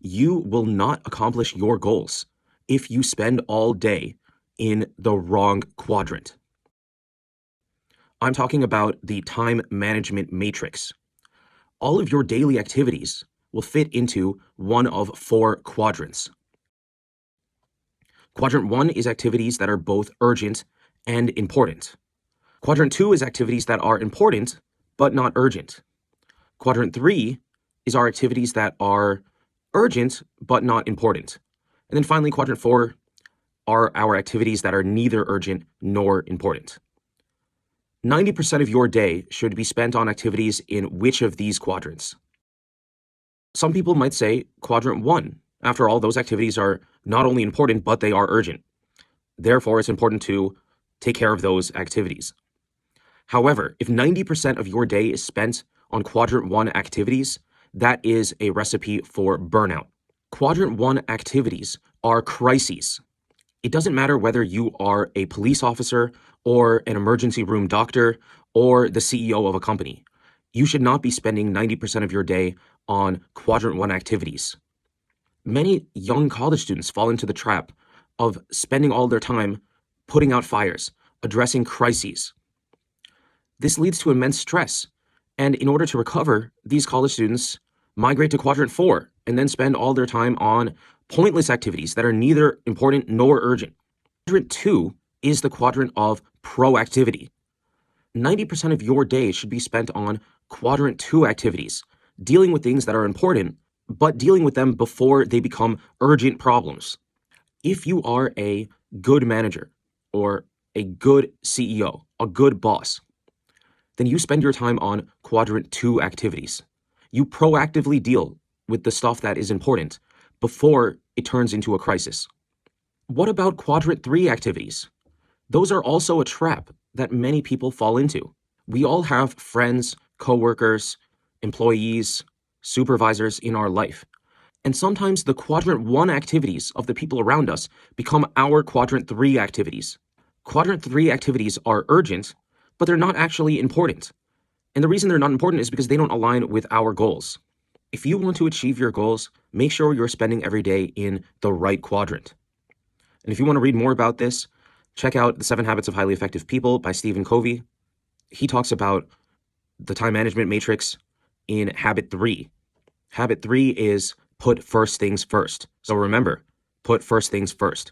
You will not accomplish your goals if you spend all day in the wrong quadrant. I'm talking about the time management matrix. All of your daily activities will fit into one of four quadrants. Quadrant 1 is activities that are both urgent and important. Quadrant 2 is activities that are important but not urgent. Quadrant 3 is our activities that are urgent but not important. And then finally, quadrant 4 are our activities that are neither urgent nor important. 90% of your day should be spent on activities in which of these quadrants? Some people might say quadrant 1. After all, those activities are not only important, but they are urgent. Therefore, it's important to take care of those activities. However, if 90% of your day is spent on quadrant 1 activities, that is a recipe for burnout. Quadrant 1 activities are crises. It doesn't matter whether you are a police officer or an emergency room doctor or the CEO of a company. You should not be spending 90% of your day on quadrant 1 activities. Many young college students fall into the trap of spending all their time putting out fires, addressing crises. This leads to immense stress, and in order to recover, these college students migrate to quadrant 4 and then spend all their time on pointless activities that are neither important nor urgent. Quadrant 2 is the quadrant of proactivity. 90% of your day should be spent on quadrant 2 activities, dealing with things that are important, but dealing with them before they become urgent problems. If you are a good manager or a good CEO, a good boss, then you spend your time on quadrant 2 activities. You proactively deal with the stuff that is important before it turns into a crisis. What about quadrant 3 activities? Those are also a trap that many people fall into. We all have friends, coworkers, employees, supervisors in our life. And sometimes the quadrant 1 activities of the people around us become our quadrant 3 activities. Quadrant 3 activities are urgent, but they're not actually important. And the reason they're not important is because they don't align with our goals. If you want to achieve your goals, make sure you're spending every day in the right quadrant. And if you want to read more about this, check out The 7 Habits of Highly Effective People by Stephen Covey. He talks about the time management matrix in habit 3. Habit 3 is put first things first. So remember, put first things first.